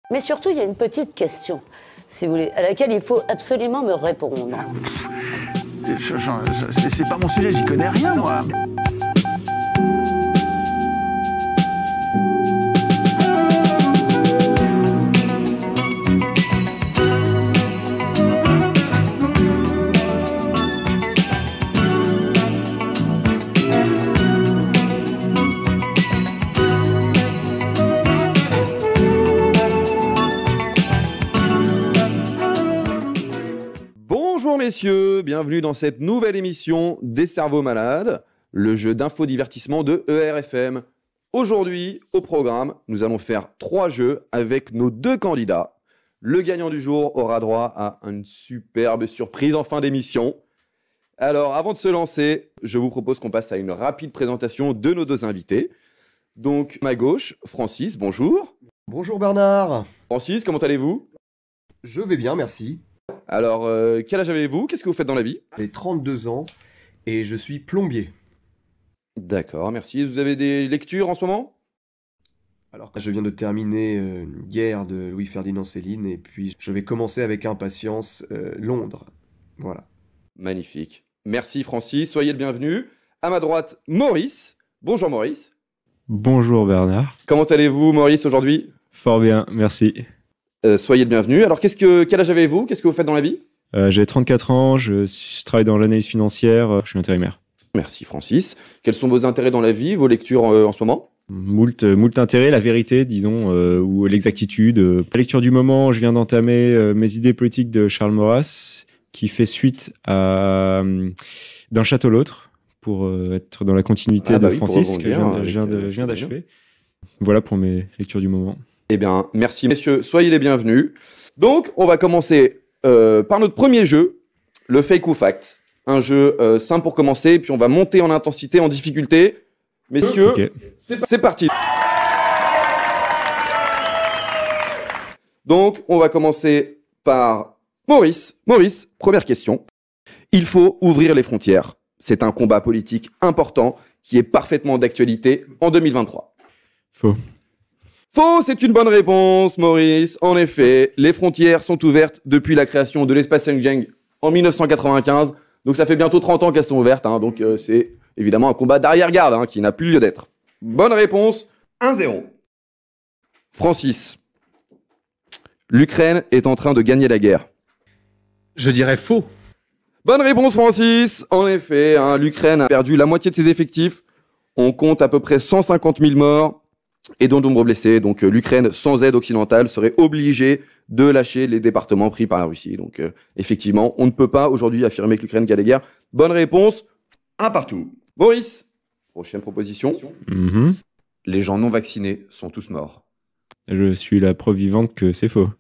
Mais surtout, il y a une petite question, si vous voulez, à laquelle il faut absolument me répondre. C'est pas mon sujet, j'y connais rien, moi. Bonjour messieurs, bienvenue dans cette nouvelle émission des cerveaux malades, le jeu d'infodivertissement de ERFM. Aujourd'hui, au programme, nous allons faire 3 jeux avec nos 2 candidats. Le gagnant du jour aura droit à une superbe surprise en fin d'émission. Alors, avant de se lancer, je vous propose qu'on passe à une rapide présentation de nos 2 invités. Donc, à ma gauche, Francis, bonjour. Bonjour Bernard. Francis, comment allez-vous ? Je vais bien, merci. Alors, quel âge avez-vous ? Qu'est-ce que vous faites dans la vie ? J'ai 32 ans et je suis plombier. D'accord, merci. Vous avez des lectures en ce moment ? Alors, je viens de terminer Guerre de Louis-Ferdinand Céline et puis je vais commencer avec impatience Londres. Voilà. Magnifique. Merci Francis, soyez le bienvenu. À ma droite, Maurice. Bonjour Maurice. Bonjour Bernard. Comment allez-vous Maurice aujourd'hui ? Fort bien, merci. Soyez le bienvenu. Alors quel âge avez-vous ? Qu'est-ce que vous faites dans la vie ? J'ai 34 ans, je travaille dans l'analyse financière, je suis intérimaire. Merci Francis. Quels sont vos intérêts dans la vie, vos lectures en ce moment ? Moult intérêts, la vérité, disons, ou l'exactitude. La lecture du moment, je viens d'entamer Mes idées politiques de Charles Maurras, qui fait suite à D'un château l'autre, pour être dans la continuité de Francis, que je viens d'achever. Voilà pour mes lectures du moment. Eh bien, merci messieurs, soyez les bienvenus. Donc, on va commencer par notre premier jeu, le fake ou fact. Un jeu simple pour commencer, puis on va monter en intensité, en difficulté. Messieurs, okay. C'est parti. Donc, on va commencer par Maurice. Maurice, première question. Il faut ouvrir les frontières. C'est un combat politique important qui est parfaitement d'actualité en 2023. Faux. Faux, c'est une bonne réponse, Maurice. En effet, les frontières sont ouvertes depuis la création de l'espace Schengen en 1995. Donc ça fait bientôt 30 ans qu'elles sont ouvertes. Donc c'est évidemment un combat d'arrière-garde qui n'a plus lieu d'être. Bonne réponse, 1-0. Francis, l'Ukraine est en train de gagner la guerre. Je dirais faux. Bonne réponse, Francis. En effet, l'Ukraine a perdu la moitié de ses effectifs. On compte à peu près 150 000 morts. Et de nombreux blessés. Donc l'Ukraine, sans aide occidentale, serait obligée de lâcher les départements pris par la Russie. Donc effectivement, on ne peut pas aujourd'hui affirmer que l'Ukraine gagne la guerre. Bonne réponse, 1 partout. Maurice, prochaine proposition. Les gens non vaccinés sont tous morts. Je suis la preuve vivante que c'est faux.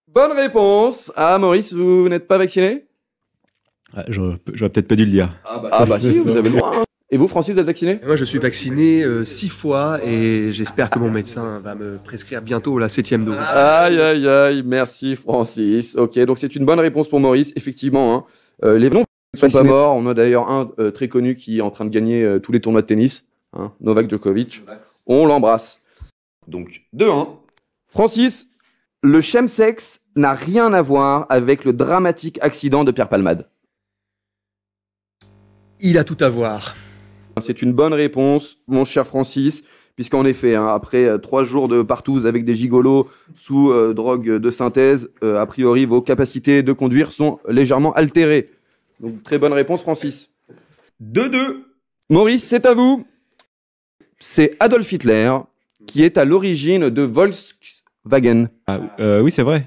Bonne réponse. Maurice, vous n'êtes pas vacciné ? J'aurais peut-être pas dû le dire. Bah si, vous avez le droit. Et vous, Francis, vous êtes vacciné ? Moi, je suis vacciné 6 fois et j'espère que mon médecin va me prescrire bientôt la 7e dose. Aïe, merci Francis. Ok, donc c'est une bonne réponse pour Maurice. Effectivement, les non ne sont pas morts. On a d'ailleurs un très connu qui est en train de gagner tous les tournois de tennis, Novak Djokovic. On l'embrasse. Donc 2-1. Francis, le chemsex n'a rien à voir avec le dramatique accident de Pierre Palmade. Il a tout à voir. C'est une bonne réponse, mon cher Francis, puisqu'en effet, après 3 jours de partouze avec des gigolos sous drogue de synthèse, a priori, vos capacités de conduire sont légèrement altérées. Donc, très bonne réponse, Francis. 2-2. Maurice, c'est à vous. C'est Adolf Hitler qui est à l'origine de Volkswagen. Oui, c'est vrai.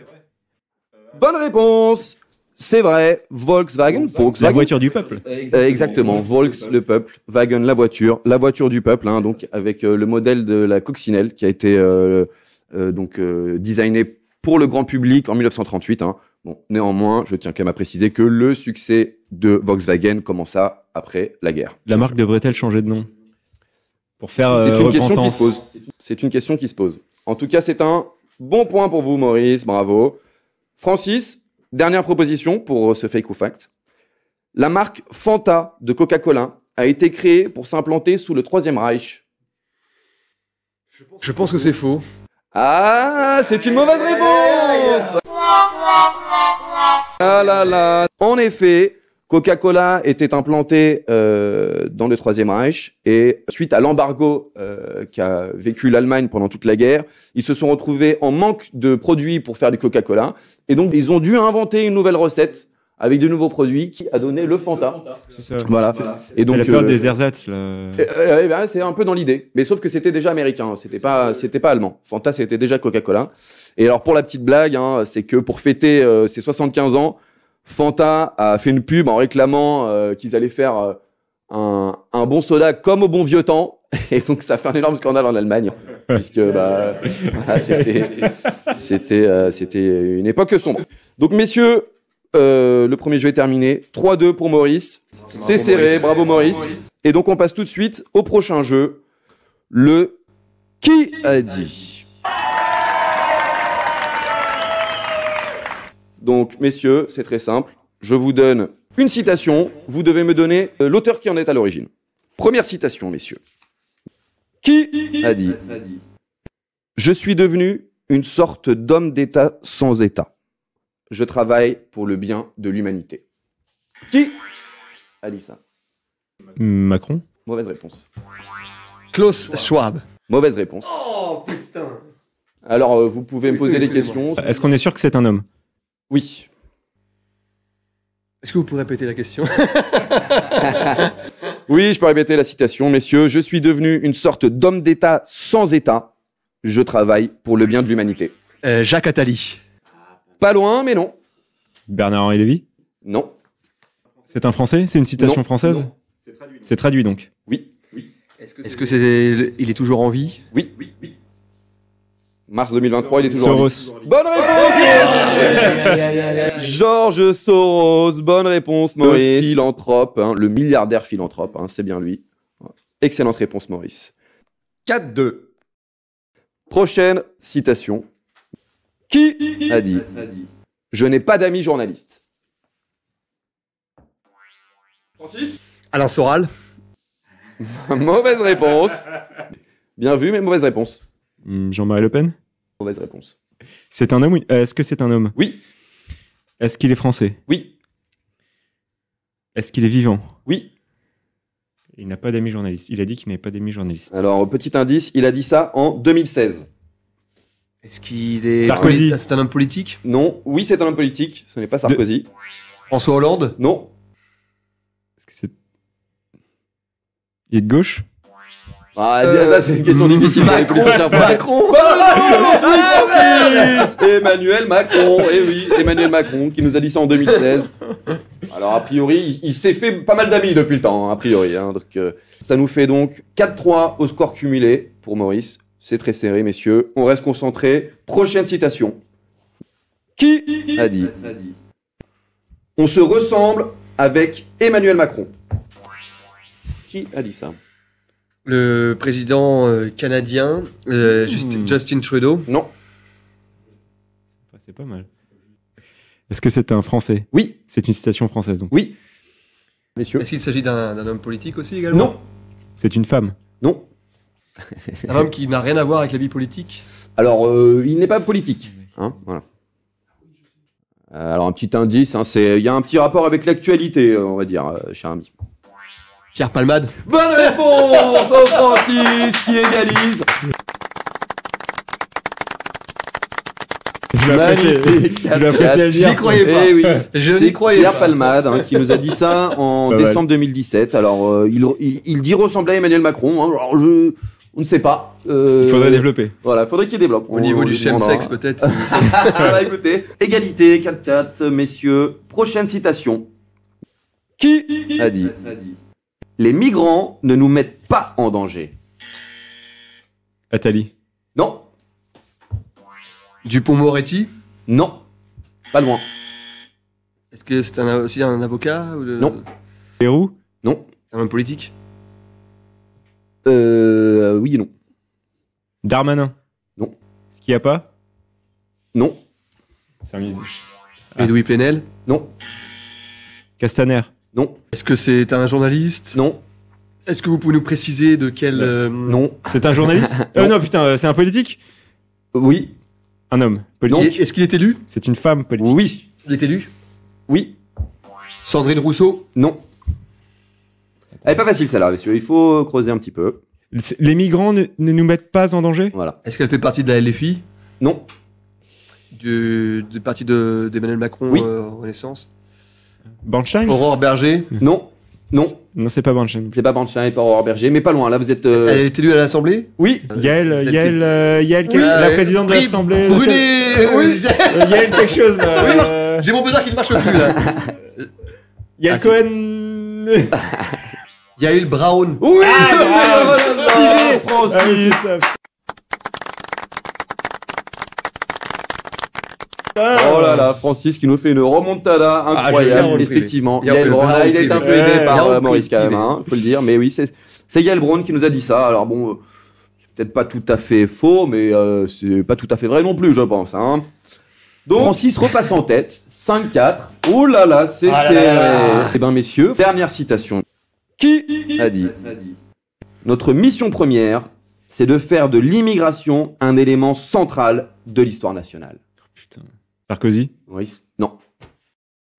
Bonne réponse. C'est vrai, Volkswagen. La voiture du peuple. Exactement, Volks, le peuple, Wagen, la voiture du peuple, donc avec le modèle de la coccinelle qui a été designé pour le grand public en 1938. Bon, néanmoins, je tiens quand même à préciser que le succès de Volkswagen commença après la guerre. La marque devrait-elle changer de nom pour faire C'est une question qui repentance. se pose. C'est une question qui se pose. En tout cas, c'est un bon point pour vous, Maurice. Bravo. Francis, dernière proposition pour ce fake ou fact. La marque Fanta de Coca-Cola a été créée pour s'implanter sous le Troisième Reich. Je pense que c'est faux. Ah, c'est une mauvaise réponse. Ah là là. En effet, Coca-Cola était implanté dans le Troisième Reich et suite à l'embargo qu'a vécu l'Allemagne pendant toute la guerre, ils se sont retrouvés en manque de produits pour faire du Coca-Cola et donc ils ont dû inventer une nouvelle recette avec de nouveaux produits qui a donné le Fanta. C'est ça. Voilà. Et donc la période des ersatz là. Ben, c'est un peu dans l'idée, mais sauf que c'était déjà américain, c'était pas allemand. Fanta c'était déjà Coca-Cola. Et alors pour la petite blague, hein, c'est que pour fêter ses 75 ans, Fanta a fait une pub en réclamant qu'ils allaient faire un bon soda comme au bon vieux temps, et donc ça fait un énorme scandale en Allemagne, puisque bah voilà, c'était une époque sombre. Donc messieurs, le premier jeu est terminé, 3-2 pour Maurice. C'est serré, Maurice. Bravo Maurice. Et donc on passe tout de suite au prochain jeu, le Qui a dit. Donc messieurs, c'est très simple, je vous donne une citation, vous devez me donner l'auteur qui en est à l'origine. Première citation messieurs. Qui a dit « Je suis devenu une sorte d'homme d'État sans État. Je travaille pour le bien de l'humanité. » Qui a dit ça? Macron. Mauvaise réponse. Klaus Schwab. Mauvaise réponse. Oh putain. Alors, vous pouvez me poser des questions. Est-ce qu'on est sûr que c'est un homme? Oui. Est-ce que vous pouvez répéter la question? Oui, je peux répéter la citation, messieurs. Je suis devenu une sorte d'homme d'État sans État. Je travaille pour le bien de l'humanité. Jacques Attali. Pas loin, mais non. Bernard-Henri Lévy. Non. C'est un Français? C'est une citation Non. française? Non. C'est traduit donc. Oui. Est-ce que c'est il est toujours en vie? Oui. Mars 2023, il est toujours en vie. Soros. Bonne réponse, yes. Georges Soros, bonne réponse, Maurice. Le philanthrope, hein, le milliardaire philanthrope, hein, c'est bien lui. Excellente réponse, Maurice. 4-2. Prochaine citation. Qui a dit « Je n'ai pas d'amis journalistes » Alain Soral. Mauvaise réponse. Bien vu, mais mauvaise réponse. Jean-Marie Le Pen. Mauvaise réponse. C'est un homme ou... Est-ce que c'est un homme? Oui. Est-ce qu'il est français? Oui. Est-ce qu'il est vivant? Oui. Il n'a pas d'amis journalistes. Il a dit qu'il n'avait pas d'amis journalistes. Alors, petit indice, il a dit ça en 2016. Est-ce qu'il est... Sarkozy. C'est un homme politique? Non. Oui, c'est un homme politique. Ce n'est pas Sarkozy. François Hollande? Non. Est-ce que c'est... Il est de gauche? Ah, ça, c'est une question difficile. Macron. Francis Emmanuel Macron. Eh oui, Emmanuel Macron qui nous a dit ça en 2016. Alors, a priori, il s'est fait pas mal d'amis depuis le temps, hein, a priori. Hein, donc, ça nous fait donc 4-3 au score cumulé pour Maurice. C'est très serré, messieurs. On reste concentré. Prochaine citation. Qui a dit « On se ressemble avec Emmanuel Macron ». Qui a dit ça? Le président canadien, Justin Trudeau. Non. C'est pas mal. Est-ce que c'est un Français? Oui. C'est une citation française donc. Oui. Messieurs. Est-ce qu'il s'agit d'un homme politique aussi également? Non. C'est une femme? Non. Un homme qui n'a rien à voir avec la vie politique? Alors, il n'est pas politique. Hein, voilà. Alors, un petit indice, hein, il y a un petit rapport avec l'actualité, on va dire, cher ami. Pierre Palmade. Bonne réponse au Francis qui égalise. Magnifique. J'y croyais pas. Eh oui. Je n'y C'est croyais Pierre pas. Palmade hein, qui nous a dit ça en Pas décembre 2017. Alors, il dit ressembler à Emmanuel Macron. Hein. Alors, on ne sait pas. Il faudrait développer. Voilà, il faudrait qu'il développe. Au niveau du lui demandera. chemsex peut-être. Bah, écoutez, égalité, 4-4, messieurs. Prochaine citation. Qui a dit « Les migrants ne nous mettent pas en danger ». Attali. Non, Dupond-Moretti. non, pas loin. Est-ce que c'est aussi un avocat ou Non. Pérou. Non, Un homme politique? oui et non. Darmanin. Non. Ce qu'il n'y a pas? Non, C'est un ministre. Edoui Plenel. non, Castaner. non, Est-ce que c'est un journaliste? non, Est-ce que vous pouvez nous préciser de quel... non. C'est un journaliste? Non putain, c'est un politique? Oui. Un homme politique. Est-ce qu'il est élu? C'est une femme politique. Oui. Il est élu? Oui. Sandrine Rousseau? Non. Elle est pas facile celle-là, messieurs. Il faut creuser un petit peu. Les migrants ne nous mettent pas en danger? Voilà. Est-ce qu'elle fait partie de la LFI? Non. Du parti d'Emmanuel Macron Oui. Renaissance? Bernstein? Aurore Berger? Non. Non. Non, c'est pas Bernstein. C'est pas Bernstein et pas Aurore Berger, mais pas loin. Là, vous êtes. Elle est élue à l'Assemblée? Oui. Yael, Oui. la présidente de l'Assemblée. Brûlé! Oui! Yael quelque chose là. J'ai mon buzzer qui ne marche plus là. Yael Ah, si. Cohen. Yael Brown. Oui. Ah, Francis. Ah oui, ça. Oh là là, Francis qui nous fait une remontada j'ai bien incroyable. repris. Effectivement, Bien Yael repris. Braun, là, il a été un peu Ouais, aidé bien par repris. Maurice quand même, hein, faut le dire. Mais oui, c'est Yael Braun qui nous a dit ça. Alors bon, c'est peut-être pas tout à fait faux, mais c'est pas tout à fait vrai non plus, je pense. Hein. Donc Francis repasse en tête, 5-4. Oh là là, c'est serré. Eh ben messieurs, dernière citation. Qui a dit notre mission première, c'est de faire de l'immigration un élément central de l'histoire nationale. Putain. Sarkozy? Oui, non.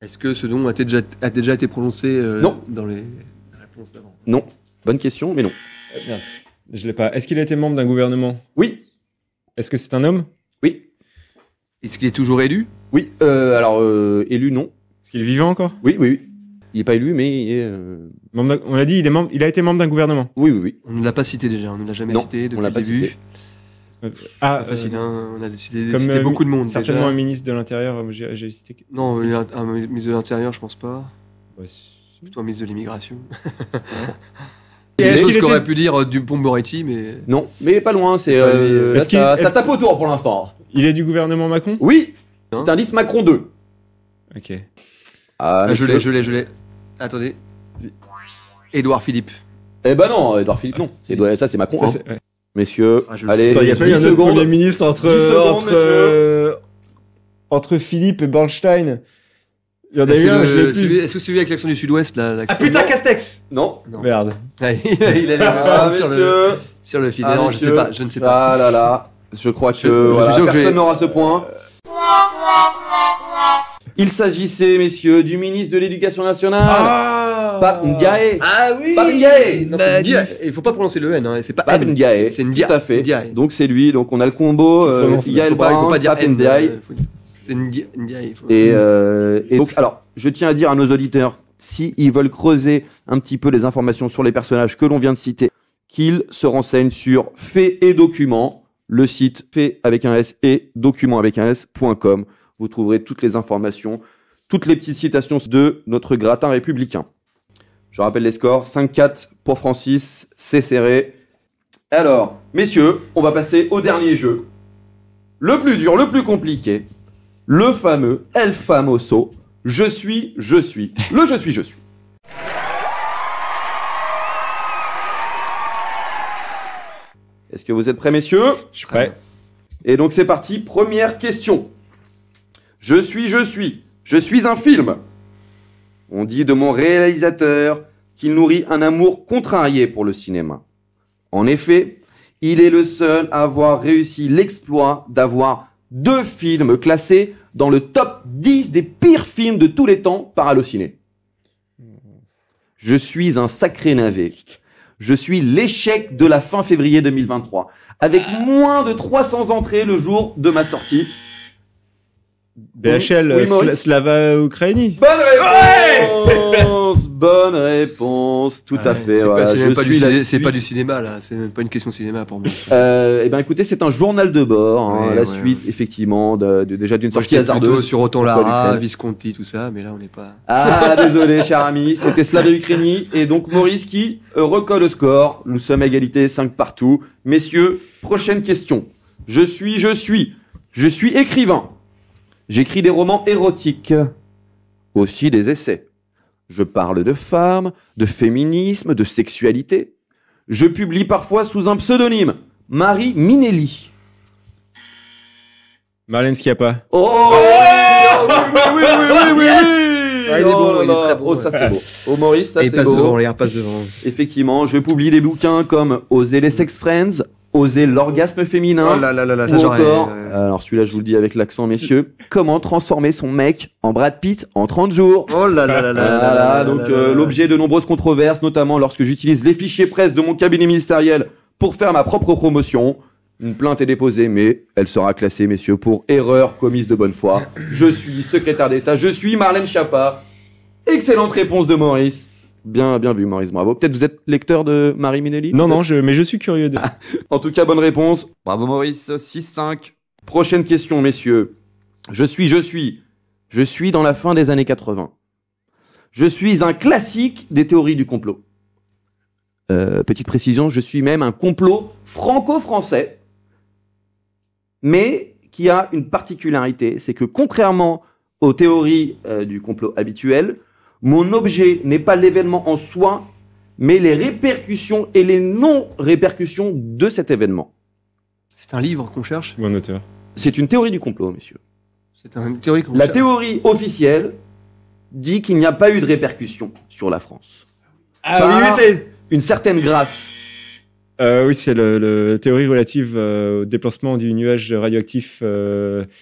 Est-ce que ce nom a déjà été prononcé Non. dans les réponses d'avant? Non. Bonne question, mais non. Merde. Je l'ai pas. Est-ce qu'il a été membre d'un gouvernement? Oui. Est-ce que c'est un homme? Oui. Est-ce qu'il est toujours élu? Oui. Alors, élu, non. Est-ce qu'il est vivant encore? Oui, oui, oui. Il n'est pas élu, mais il est... On l'a dit, il a été membre d'un gouvernement. Oui, oui, oui. On ne l'a pas cité déjà, on ne l'a jamais Non, cité depuis on l'a le pas début. cité. Ah, Pas facile, hein, on a décidé de comme citer beaucoup de monde certainement déjà. un ministre de l'Intérieur. J'ai cité. Non, un ministre de l'Intérieur, je pense pas. Ouais, Plutôt un ministre de l'Immigration. Est-ce Est-ce qu'il qu'on aurait était- pu dire Dupond-Moretti, mais... Non, mais pas loin. C'est Est-ce là, qu'il- ça, est-ce ça tape autour pour l'instant. Il est du gouvernement Macron? Oui. Hein Petit indice Macron 2. Ok. Ah, Ah, je messieurs. l'ai. Attendez. Édouard Philippe. Eh ben non, Edouard Philippe, non. Ça, c'est Macron. Ça, hein. c'est- ouais. Messieurs, Ah, je le allez, sais. Attends, il y a pas eu 10 un autre secondes. Premier ministre entre 10 secondes, entre Philippe et Bernstein. Il y en a C'est eu un, je l'ai plus. Est-ce que celui avec l'accent du Sud-Ouest là? Ah putain, Castex. Non. Non. Merde. Il allait Ah, sur le messieurs. sur le fil. Ah, Non, messieurs. je ne sais pas. Ah là là. Je crois que Je voilà, suis sûr que personne j'ai- n'aura ce point. Il s'agissait, messieurs, du ministre de l'Éducation nationale, Pape Ndiaye. Ah oui. Pape Ndiaye. Non, c'est Ndiaye. Il faut pas prononcer le N, hein. C'est pas Pape N. Ndiaye. C'est Ndiaye. Tout à fait. Ndiaye. Donc c'est lui. Donc on a le combo Yael Il faut Brown, pas dire Pape N. Ndiaye. C'est Ndiaye. Et donc, alors, je tiens à dire à nos auditeurs, si ils veulent creuser un petit peu les informations sur les personnages que l'on vient de citer, qu'ils se renseignent sur Faits et Documents, le site fait avec un S et documents avec un S.com. Vous trouverez toutes les informations, toutes les petites citations de notre gratin républicain. Je rappelle les scores, 5-4 pour Francis, c'est serré. Alors, messieurs, on va passer au dernier jeu. Le plus dur, le plus compliqué. Le fameux El Famoso, je suis. Le je suis. Est-ce que vous êtes prêts, messieurs? Je suis prêt. Et donc c'est parti, première question. Je suis un film. On dit de mon réalisateur qu'il nourrit un amour contrarié pour le cinéma. En effet, il est le seul à avoir réussi l'exploit d'avoir 2 films classés dans le top 10 des pires films de tous les temps par Allociné. Je suis un sacré navet. Je suis l'échec de la fin février 2023, avec moins de 300 entrées le jour de ma sortie. BHL, Oui, Maurice. Slava Ukraini. Bonne réponse. Bonne réponse, tout à fait. Voilà, C'est même je pas suis la c'est pas du suite. cinéma là. C'est même pas une question cinéma pour moi. Eh ben écoutez, c'est un journal de bord, hein, Ouais, la ouais. suite effectivement déjà d'une Moi, sortie j'étais plutôt hasardeuse. sur Autant Pourquoi Lara, l'Ukraine Visconti, tout ça, mais là on n'est pas. Ah désolé cher ami, c'était Slava Ukraini et donc Maurice qui recolle le score. Nous sommes à égalité, 5 partout. Messieurs, prochaine question. Je suis écrivain. J'écris des romans érotiques, aussi des essais. Je parle de femmes, de féminisme, de sexualité. Je publie parfois sous un pseudonyme, Marie Minelli. Marlène Schiappa. Oh oui. Ah, il est bon, là il est là. très bon, Oh, ouais. ça c'est beau. Oh Maurice, ça Et il c'est passe beau. devant, les repasse devant. Effectivement, je publie des bouquins comme Oser les Sex Friends, oser l'orgasme féminin. Oh là là là là, Ou ça j'aurais. encore, alors celui-là je vous le dis avec l'accent messieurs, comment transformer son mec en Brad Pitt en 30 jours. Oh là là là là là Voilà, là là donc là là. l'objet de nombreuses controverses, notamment lorsque j'utilise les fichiers presse de mon cabinet ministériel pour faire ma propre promotion. Une plainte est déposée, mais elle sera classée, messieurs, pour erreur commise de bonne foi. Je suis secrétaire d'État, je suis Marlène Schiappa. Excellente réponse de Maurice. Bien vu, Maurice, bravo. Peut-être vous êtes lecteur de Marie Minelli? Non, mais je suis curieux de. En tout cas, bonne réponse. Bravo Maurice, 6-5. Prochaine question, messieurs. Je suis dans la fin des années 80. Je suis un classique des théories du complot. Petite précision, je suis même un complot franco-français, mais qui a une particularité, c'est que contrairement aux théories du complot habituelles, mon objet n'est pas l'événement en soi, mais les répercussions et les non-répercussions de cet événement. C'est un livre qu'on cherche. Bon auteur. C'est une théorie du complot, messieurs. C'est une théorie qu'on La cherche. théorie officielle dit qu'il n'y a pas eu de répercussions sur la France. Ah Par c'est. une certaine grâce. Oui, c'est le théorie relative au déplacement du nuage radioactif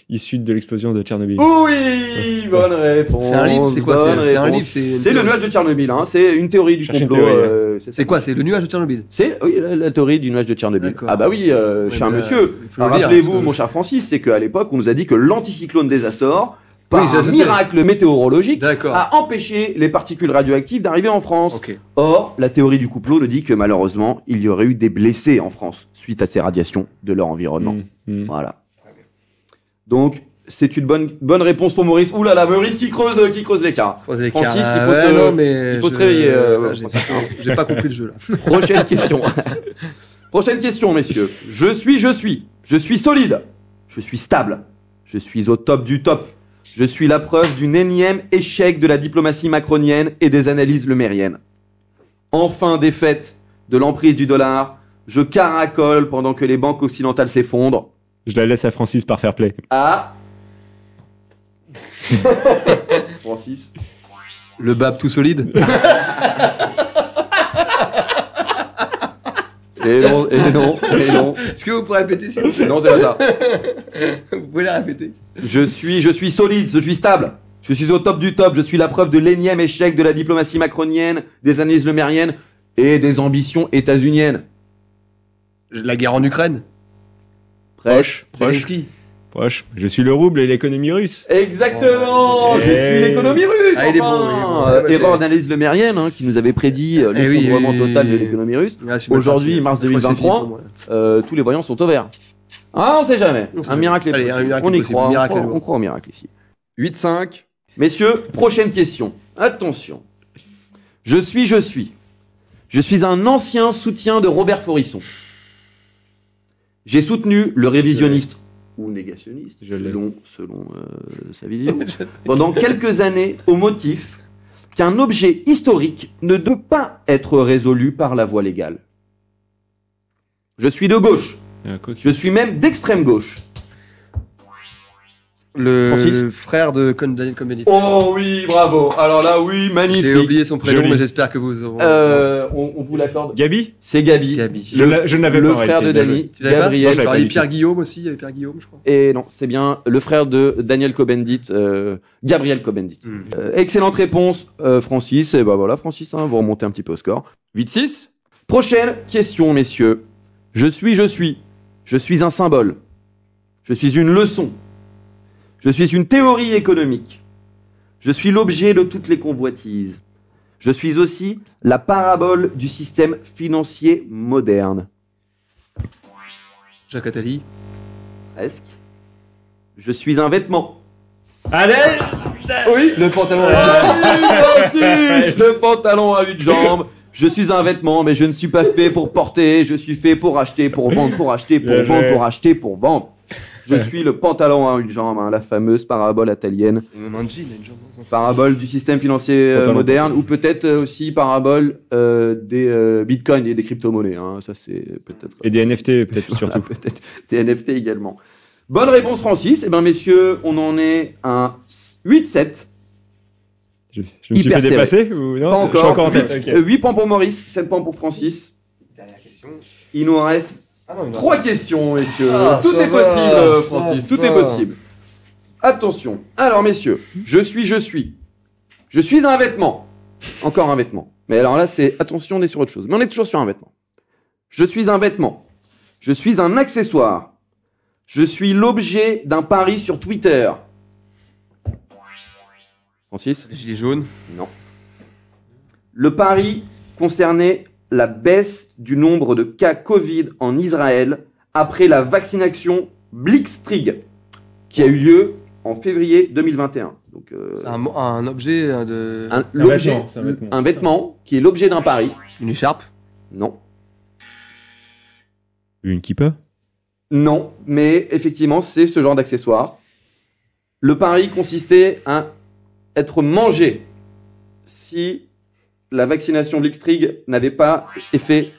issu de l'explosion de Tchernobyl. Oui, bonne réponse. C'est un livre, c'est quoi? bonne C'est un réponse. livre, c'est une C'est le théorie. nuage de Tchernobyl, hein. C'est une théorie du Cherchez une complot. théorie, C'est quoi? C'est le nuage de Tchernobyl. C'est oui, la théorie du nuage de Tchernobyl. D'accord. Ah bah oui, cher mais, monsieur. il faut le lire, Rappelez-vous, parce que- mon cher Francis, c'est qu'à l'époque, on nous a dit que l'anticyclone des Açores, par Oui, un je sais. miracle météorologique, D'accord. a empêché les particules radioactives d'arriver en France. Ok. Or, la théorie du complot nous dit que malheureusement, il y aurait eu des blessés en France suite à ces radiations de leur environnement. Voilà. Donc, c'est une bonne réponse pour Maurice. Ouh là là, Maurice qui creuse l'écart. Croisez les Francis, cartes. il faut Ouais, se- non, mais il faut se réveiller, J'ai pas compris le jeu là. Prochaine question. Prochaine question, messieurs. Je suis solide. Je suis stable. Je suis au top du top. Je suis la preuve d'un énième échec de la diplomatie macronienne et des analyses lemériennes. Enfin défaite de l'emprise du dollar, je caracole pendant que les banques occidentales s'effondrent. Je la laisse à Francis par fair play. Ah Francis. Le bab tout solide. Et non. Est-ce que vous pourrez répéter s'il vous plaît? Non, c'est pas ça. Vous pouvez la répéter. Je suis solide, je suis stable. Je suis au top du top, je suis la preuve de l'énième échec de la diplomatie macronienne, des analyses lemériennes et des ambitions états-uniennes. La guerre en Ukraine. Proche. Zelensky. Proche. Je suis le rouble et l'économie russe. Exactement, Oh, je suis l'économie russe. Ah, il est enfin. bon, il est bon. Ouais, Erreur c'est- d'analyse lemérienne qui nous avait prédit l'effondrement oui, total de oui. l'économie russe. Ah, c'est mal Aujourd'hui, parti. mars Je crois que c'est 2023, fini pour moi. tous les voyants sont au vert. Ah, on sait jamais. On sait Un jamais. miracle est Allez, possible. un miracle On y est possible. croit, Miracle on est croit, bon. on croit au miracle ici. 8-5. Messieurs, prochaine question. Attention. Je suis un ancien soutien de Robert Forisson. J'ai soutenu le révisionniste ou négationniste, Je l'ai. selon sa vision, pendant quelques années au motif qu'un objet historique ne peut pas être résolu par la voie légale. Je suis de gauche. Il y a un coq. Je suis même d'extrême gauche. Francis. Le frère de Daniel Cohn-Bendit. Oh oui, bravo. Alors là, oui, magnifique. J'ai oublié son prénom, Joli. mais j'espère que vous aurez. On vous l'accorde. Gabi C'est Gabi. Gabi. Je n'avais le pas frère de arrêté. Dany, Tu l'avais pas Gabriel. Moi, je l'avais Alors, pas il y du a Pierre tout. Guillaume aussi, il y avait Pierre Guillaume, je crois. Et non, c'est bien le frère de Daniel Cohn-Bendit, Gabriel Cohn-Bendit. Excellente réponse, Francis. Et bah voilà, Francis, vous remontez un petit peu au score. 8-6. Prochaine question, messieurs. Je suis un symbole. Je suis une leçon. Je suis une théorie économique. Je suis l'objet de toutes les convoitises. Je suis aussi la parabole du système financier moderne. Jacques Attali. Presque. Je suis un vêtement. Allez. Oui. Le pantalon. Francis, le pantalon à 8 jambes. Je suis un vêtement, mais je ne suis pas fait pour porter. Je suis fait pour acheter, pour vendre, pour acheter, pour Bien vendre, joué. pour acheter, pour vendre. Je suis le pantalon à une jambe, la fameuse parabole italienne. Même un jean, une jambe. Parabole du système financier Pantalon. moderne, ou peut-être aussi parabole des bitcoins et des crypto-monnaies. Ça, c'est peut-être. Et des NFT peut-être Voilà, surtout. peut-être des NFT également. Bonne réponse, Francis. Eh bien, messieurs, on en est à 8-7. Je me suis Hyper fait dépasser ou non? Pas Je suis encore en tête. 8 points pour Maurice, 7 points pour Francis. Dernière question. Il nous reste 3 questions, messieurs. Tout ça est va, possible, ça Francis. Tout va. est possible. Attention. Alors, messieurs, je suis un vêtement. Encore un vêtement. Mais alors là, attention, on est sur autre chose. Mais on est toujours sur un vêtement. Je suis un vêtement. Je suis un accessoire. Je suis l'objet d'un pari sur Twitter. Francis ? Gilet jaune. Non. Le pari concernait la baisse du nombre de cas Covid en Israël après la vaccination Blitzkrieg, qui a eu lieu en février 2021. Donc, C'est un objet de... l'objet, c'est un vêtement. un vêtement qui est l'objet d'un pari. Une écharpe. Non. Une kippa. Non, mais effectivement, c'est ce genre d'accessoire. Le pari consistait à être mangé si la vaccination Blitzkrieg n'avait pas effet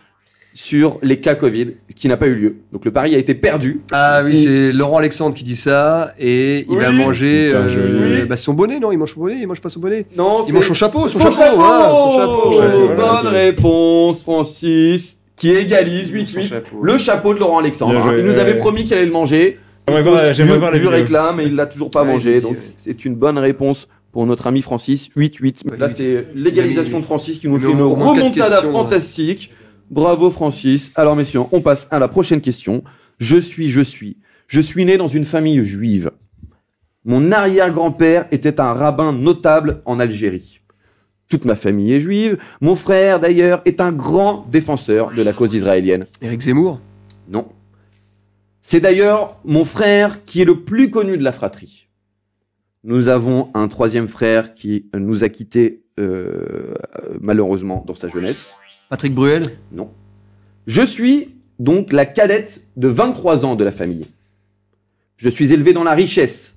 sur les cas Covid, qui n'a pas eu lieu. Donc le pari a été perdu. Ah oui, Si- c'est Laurent Alexandre qui dit ça, et il va Oui. manger Putain, joli. son bonnet, non? Il mange son bonnet, il mange pas son bonnet. Non, Il mange son chapeau, Son chapeau, voilà, son chapeau. ouais, Bonne voilà. réponse, Francis, qui égalise 8-8. Le chapeau de Laurent Alexandre. Bien joué, Il nous ouais. avait promis qu'il allait le manger. J'aimerais voir la lui vidéo. réclame et il l'a toujours pas Ouais, mangé. il- Donc c'est une bonne réponse pour notre ami Francis. 8-8. Là, c'est l'égalisation de Francis qui nous fait une au moins quatre remontada questions, fantastique. Bravo Francis. Alors messieurs, on passe à la prochaine question. Je suis né dans une famille juive. Mon arrière-grand-père était un rabbin notable en Algérie. Toute ma famille est juive. Mon frère, d'ailleurs, est un grand défenseur de la cause israélienne. Éric Zemmour. Non. C'est d'ailleurs mon frère qui est le plus connu de la fratrie. Nous avons un troisième frère qui nous a quittés malheureusement dans sa jeunesse. Patrick Bruel. Non. Je suis donc la cadette de 23 ans de la famille. Je suis élevé dans la richesse.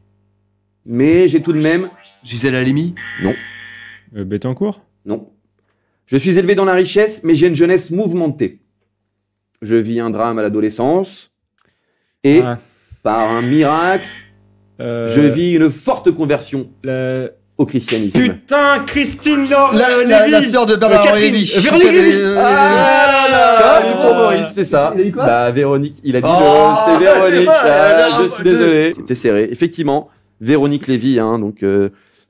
Mais j'ai tout de même... Gisèle Halimi. Non. Bettencourt. Non. Je suis élevé dans la richesse, mais j'ai une jeunesse mouvementée. Je vis un drame à l'adolescence. Et, Ah. par un miracle, je vis une forte conversion au christianisme. Putain, Christine Laure. La sœur de Bernard Catherine. Lévy. Véronique Lévy. Ah, là, pour Maurice, c'est ça. Il a dit quoi Bah, Véronique, il a dit Oh, c'est Véronique. c'est vrai, Ah, je merde. suis désolé. C'était serré. Effectivement, Véronique Lévy, hein, donc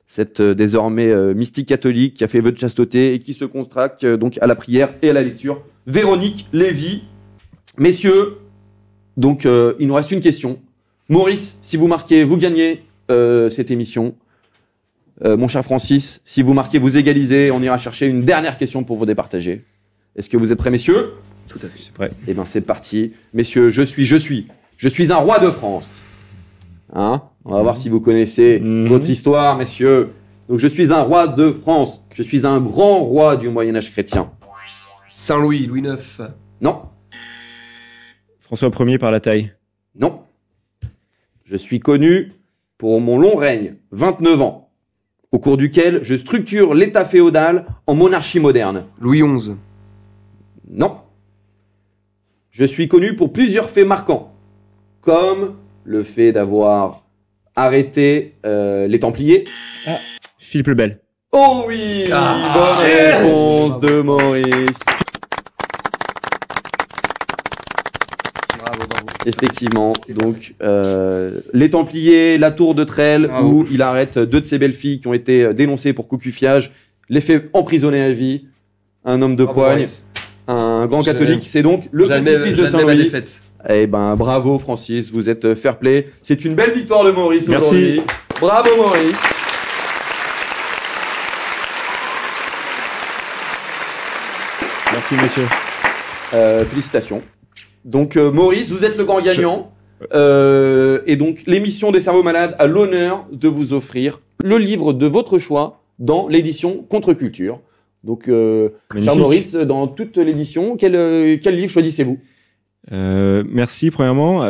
cette désormais mystique catholique qui a fait vœu de chasteté et qui se consacre donc à la prière et à la lecture. Véronique Lévy. Messieurs, donc il nous reste une question. Maurice, si vous marquez, vous gagnez cette émission. Mon cher Francis, si vous marquez, vous égalisez. On ira chercher une dernière question pour vous départager. Est-ce que vous êtes prêts, messieurs? Tout à fait. C'est prêt. Eh bien, c'est parti. Messieurs, je suis un roi de France. Hein? On va voir si vous connaissez votre histoire, messieurs. Donc, je suis un roi de France. Je suis un grand roi du Moyen-Âge chrétien. Saint-Louis, Louis IX. Non, François Ier par la taille. non. Je suis connu pour mon long règne, 29 ans, au cours duquel je structure l'État féodal en monarchie moderne. Louis XI. Non. Je suis connu pour plusieurs faits marquants, comme le fait d'avoir arrêté les Templiers. Philippe le Bel. Oh oui, bonne réponse de Maurice. Bravo, bravo. Effectivement, donc les Templiers, la tour de Trelles, Bravo. où il arrête deux de ses belles-filles qui ont été dénoncées pour cocufiage, les fait emprisonner à vie, un homme de Bravo, poigne, Maurice. un grand J'admets- catholique, c'est donc le petit-fils de J'admets ma Saint-Louis. défaite. Eh ben, bravo Francis, vous êtes fair play. C'est une belle victoire de Maurice Merci. aujourd'hui. Bravo Maurice. Merci, messieurs. Félicitations. Donc Maurice, vous êtes le grand gagnant. Et donc l'émission des cerveaux malades a l'honneur de vous offrir le livre de votre choix dans l'édition Contre-Culture. Donc, cher Magnifique. Maurice, dans toute l'édition, quel livre choisissez-vous? Merci, premièrement.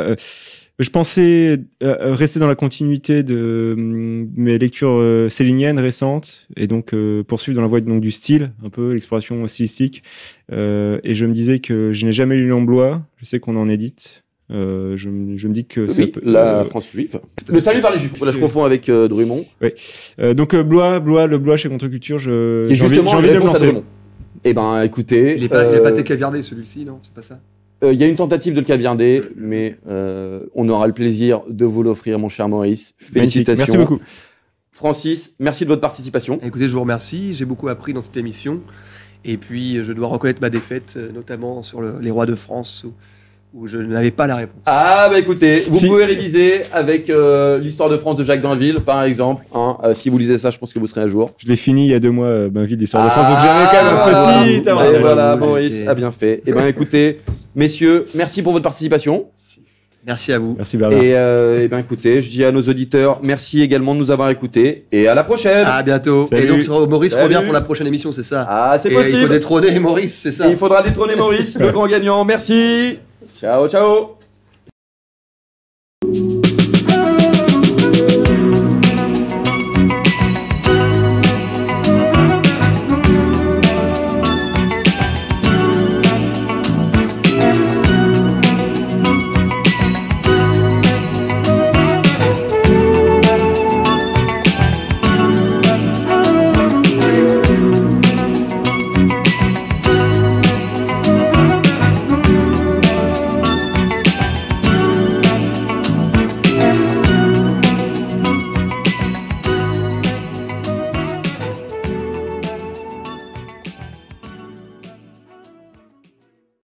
Je pensais rester dans la continuité de mes lectures céliniennes récentes et donc poursuivre dans la voie donc, du style, un peu l'exploration stylistique. Et je me disais que je n'ai jamais lu Lambloi. Je sais qu'on en édite. Je me dis que ça Oui, peut- la France juive. Le salut par les juifs. Voilà, je confonds avec Drummond, donc Blois, le Blois chez Contre-Culture, qui est j'ai envie justement de la me réponse à lancer. Drummond. Eh ben, écoutez, Il est pas caviardé celui-ci, non? C'est pas ça? Il y a une tentative de le caviarder, mais on aura le plaisir de vous l'offrir, mon cher Maurice. Félicitations. Magnifique. Merci beaucoup. Francis, merci de votre participation. Écoutez, je vous remercie. J'ai beaucoup appris dans cette émission. Et puis, je dois reconnaître ma défaite, notamment sur les rois de France, où je n'avais pas la réponse. Ah bah écoutez, vous pouvez réviser avec l'histoire de France de Jacques Bainville, par exemple. Hein. Si vous lisez ça, je pense que vous serez à jour. Je l'ai fini il y a 2 mois, Bainville, l'histoire de France, donc j'avais quand même un petit... Et voilà, Maurice a bien fait. Et ben écoutez, messieurs, merci pour votre participation. Merci à vous. Merci Bernard. Et ben écoutez, je dis à nos auditeurs, merci également de nous avoir écoutés. Et à la prochaine. À bientôt. Salut. Et donc, Maurice Salut. revient pour la prochaine émission, c'est ça? Ah, c'est Et possible. il faut détrôner Maurice, c'est ça? Et il faudra détrôner Maurice, le grand gagnant. Merci. Ciao, ciao.